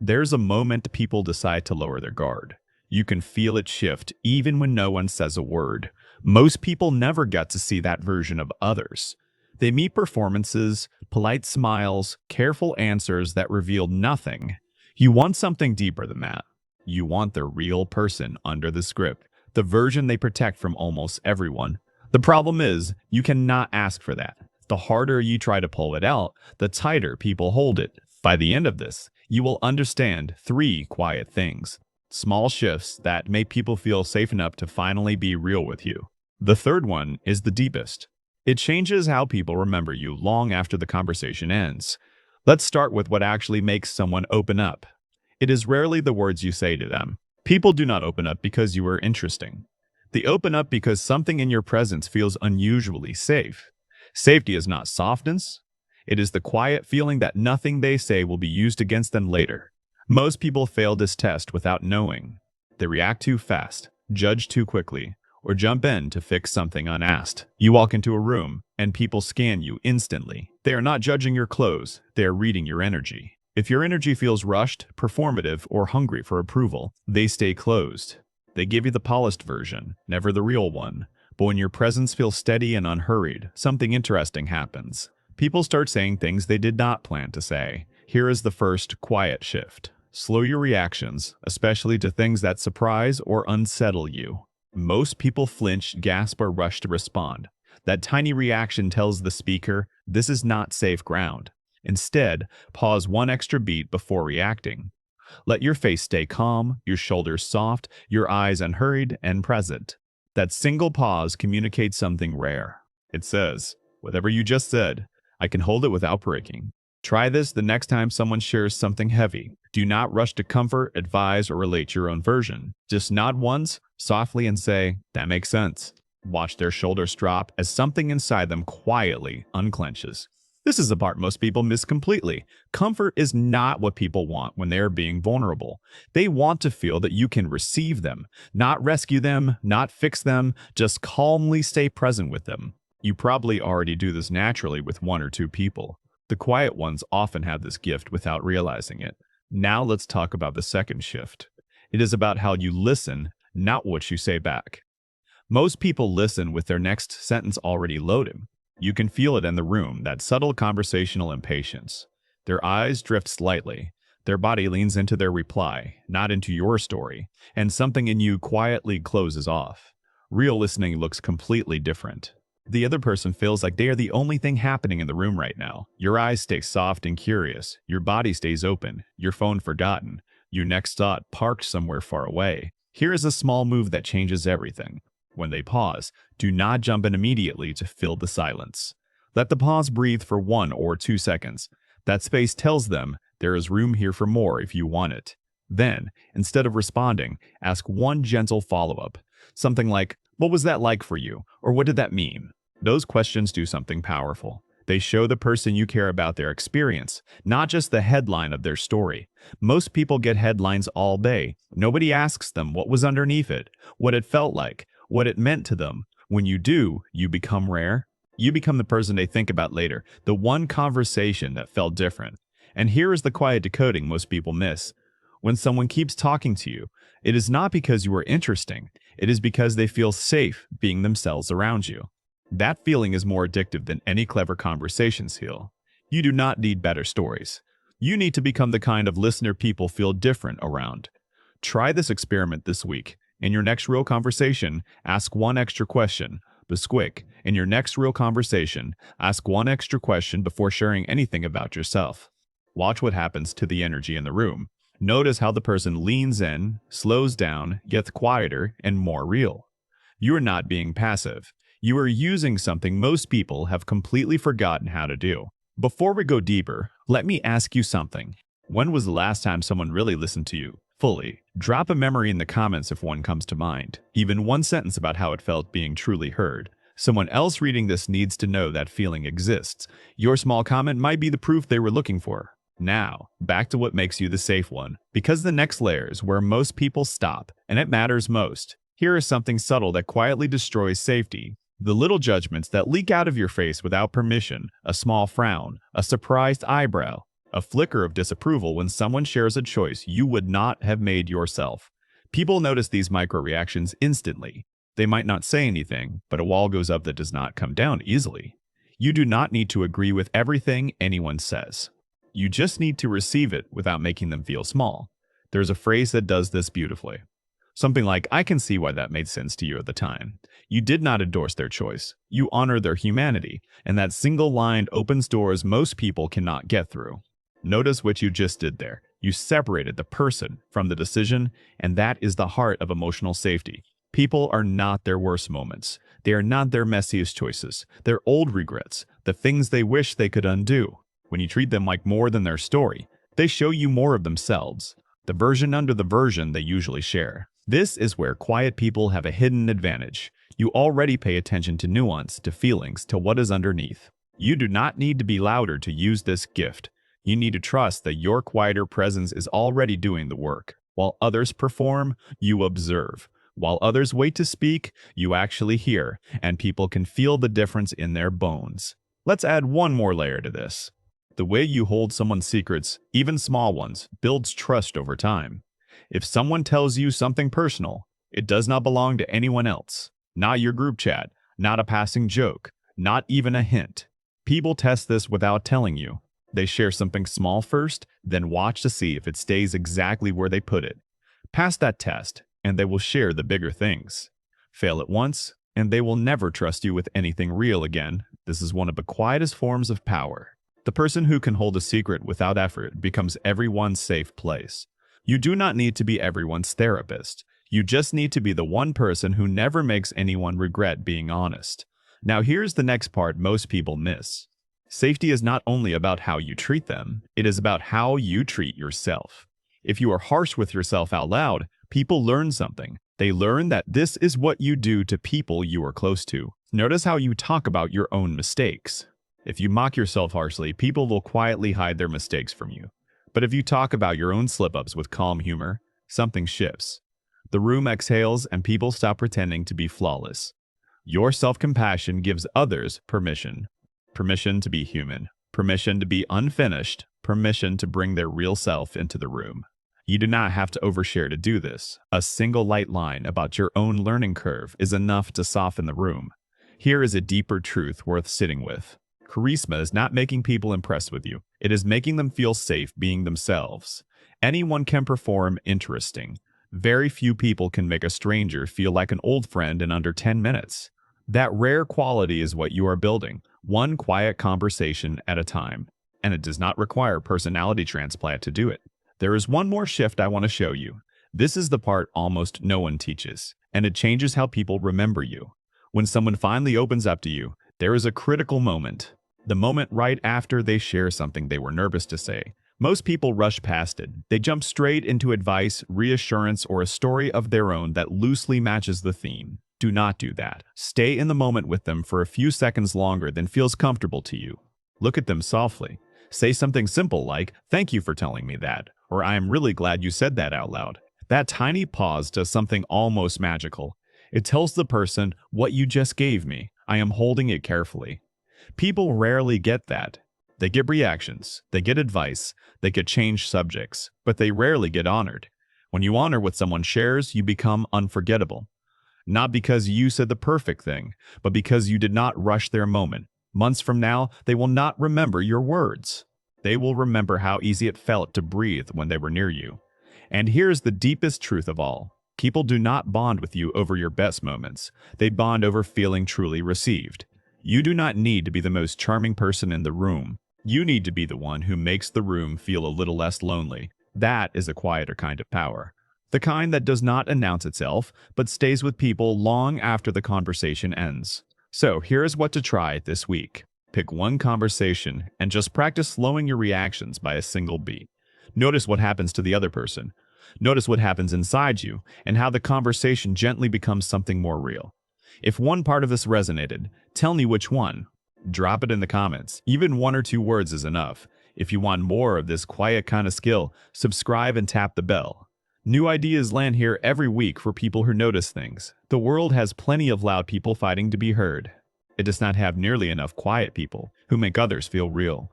There's a moment people decide to lower their guard. You can feel it shift even when no one says a word. Most people never get to see that version of others. They meet performances, polite smiles, careful answers that reveal nothing. You want something deeper than that. You want the real person under the script, the version they protect from almost everyone. The problem is, you cannot ask for that. The harder you try to pull it out, the tighter people hold it. By the end of this, you will understand three quiet things. Small shifts that make people feel safe enough to finally be real with you. The third one is the deepest. It changes how people remember you long after the conversation ends. Let's start with what actually makes someone open up. It is rarely the words you say to them. People do not open up because you are interesting. They open up because something in your presence feels unusually safe. Safety is not softness. It is the quiet feeling that nothing they say will be used against them later. Most people fail this test without knowing. They react too fast, judge too quickly, or jump in to fix something unasked. You walk into a room, and people scan you instantly. They are not judging your clothes, they are reading your energy. If your energy feels rushed, performative, or hungry for approval, they stay closed. They give you the polished version, never the real one. But when your presence feels steady and unhurried, something interesting happens. People start saying things they did not plan to say. Here is the first quiet shift. Slow your reactions, especially to things that surprise or unsettle you. Most people flinch, gasp, or rush to respond. That tiny reaction tells the speaker, this is not safe ground. Instead, pause one extra beat before reacting. Let your face stay calm, your shoulders soft, your eyes unhurried and present. That single pause communicates something rare. It says, whatever you just said, I can hold it without breaking. Try this the next time someone shares something heavy. Do not rush to comfort, advise, or relate your own version. Just nod once, softly, and say, that makes sense. Watch their shoulders drop as something inside them quietly unclenches. This is the part most people miss completely. Comfort is not what people want when they are being vulnerable. They want to feel that you can receive them, not rescue them, not fix them, just calmly stay present with them. You probably already do this naturally with one or two people. The quiet ones often have this gift without realizing it. Now let's talk about the second shift. It is about how you listen, not what you say back. Most people listen with their next sentence already loaded. You can feel it in the room, that subtle conversational impatience. Their eyes drift slightly. Their body leans into their reply, not into your story, and something in you quietly closes off. Real listening looks completely different. The other person feels like they are the only thing happening in the room right now. Your eyes stay soft and curious. Your body stays open. Your phone forgotten. Your next thought parked somewhere far away. Here is a small move that changes everything. When they pause, do not jump in immediately to fill the silence. Let the pause breathe for 1 or 2 seconds. That space tells them there is room here for more if you want it. Then, instead of responding, ask one gentle follow-up. Something like, what was that like for you? Or what did that mean? Those questions do something powerful. They show the person you care about their experience, not just the headline of their story. Most people get headlines all day. Nobody asks them what was underneath it, what it felt like, what it meant to them. When you do, you become rare. You become the person they think about later, the one conversation that felt different. And here is the quiet decoding most people miss. When someone keeps talking to you, it is not because you are interesting. It is because they feel safe being themselves around you. That feeling is more addictive than any clever conversations feel. You do not need better stories. You need to become the kind of listener people feel different around. Try this experiment this week. In your next real conversation, ask one extra question. Be quick. In your next real conversation, ask one extra question before sharing anything about yourself. Watch what happens to the energy in the room. Notice how the person leans in, slows down, gets quieter, and more real. You are not being passive. You are using something most people have completely forgotten how to do. Before we go deeper, let me ask you something. When was the last time someone really listened to you fully? Drop a memory in the comments if one comes to mind. Even one sentence about how it felt being truly heard. Someone else reading this needs to know that feeling exists. Your small comment might be the proof they were looking for. Now, back to what makes you the safe one. Because the next layer is where most people stop, and it matters most. Here is something subtle that quietly destroys safety. The little judgments that leak out of your face without permission, a small frown, a surprised eyebrow. a flicker of disapproval when someone shares a choice you would not have made yourself. People notice these micro-reactions instantly. They might not say anything, but a wall goes up that does not come down easily. You do not need to agree with everything anyone says. You just need to receive it without making them feel small. There's a phrase that does this beautifully. Something like, I can see why that made sense to you at the time. You did not endorse their choice. You honor their humanity, and that single line opens doors most people cannot get through. Notice what you just did there. You separated the person from the decision, and that is the heart of emotional safety. People are not their worst moments. They are not their messiest choices. Their old regrets, the things they wish they could undo. When you treat them like more than their story, they show you more of themselves, the version under the version they usually share. This is where quiet people have a hidden advantage. You already pay attention to nuance, to feelings, to what is underneath. You do not need to be louder to use this gift. You need to trust that your quieter presence is already doing the work. While others perform, you observe. While others wait to speak, you actually hear, and people can feel the difference in their bones. Let's add one more layer to this. The way you hold someone's secrets, even small ones, builds trust over time. If someone tells you something personal, it does not belong to anyone else. Not your group chat, not a passing joke, not even a hint. People test this without telling you. They share something small first, then watch to see if it stays exactly where they put it. Pass that test, and they will share the bigger things. Fail it once, and they will never trust you with anything real again. This is one of the quietest forms of power. The person who can hold a secret without effort becomes everyone's safe place. You do not need to be everyone's therapist. You just need to be the one person who never makes anyone regret being honest. Now here's the next part most people miss. Safety is not only about how you treat them, it is about how you treat yourself. If you are harsh with yourself out loud, people learn something. They learn that this is what you do to people you are close to. Notice how you talk about your own mistakes. If you mock yourself harshly, people will quietly hide their mistakes from you. But if you talk about your own slip-ups with calm humor, something shifts. The room exhales and people stop pretending to be flawless. Your self-compassion gives others permission. Permission to be human. Permission to be unfinished. Permission to bring their real self into the room. You do not have to overshare to do this. A single light line about your own learning curve is enough to soften the room. Here is a deeper truth worth sitting with. Charisma is not making people impressed with you. It is making them feel safe being themselves. Anyone can perform interesting. Very few people can make a stranger feel like an old friend in under 10 minutes. That rare quality is what you are building, one quiet conversation at a time. And it does not require personality transplant to do it. There is one more shift I want to show you. This is the part almost no one teaches, and it changes how people remember you. When someone finally opens up to you, there is a critical moment. The moment right after they share something they were nervous to say. Most people rush past it. They jump straight into advice, reassurance, or a story of their own that loosely matches the theme. Do not do that. Stay in the moment with them for a few seconds longer than feels comfortable to you. Look at them softly. Say something simple like, "Thank you for telling me that," or "I am really glad you said that out loud." That tiny pause does something almost magical. It tells the person, "What you just gave me, I am holding it carefully." People rarely get that. They get reactions, they get advice, they get changed subjects, but they rarely get honored. When you honor what someone shares, you become unforgettable. Not because you said the perfect thing, but because you did not rush their moment. Months from now, they will not remember your words. They will remember how easy it felt to breathe when they were near you. And here's the deepest truth of all. People do not bond with you over your best moments. They bond over feeling truly received. You do not need to be the most charming person in the room. You need to be the one who makes the room feel a little less lonely. That is a quieter kind of power. The kind that does not announce itself, but stays with people long after the conversation ends. So here's what to try this week. Pick one conversation and just practice slowing your reactions by a single beat. Notice what happens to the other person. Notice what happens inside you and how the conversation gently becomes something more real. If one part of this resonated, tell me which one. Drop it in the comments. Even 1 or 2 words is enough. If you want more of this quiet kind of skill, subscribe and tap the bell. New ideas land here every week for people who notice things. The world has plenty of loud people fighting to be heard. It does not have nearly enough quiet people who make others feel real.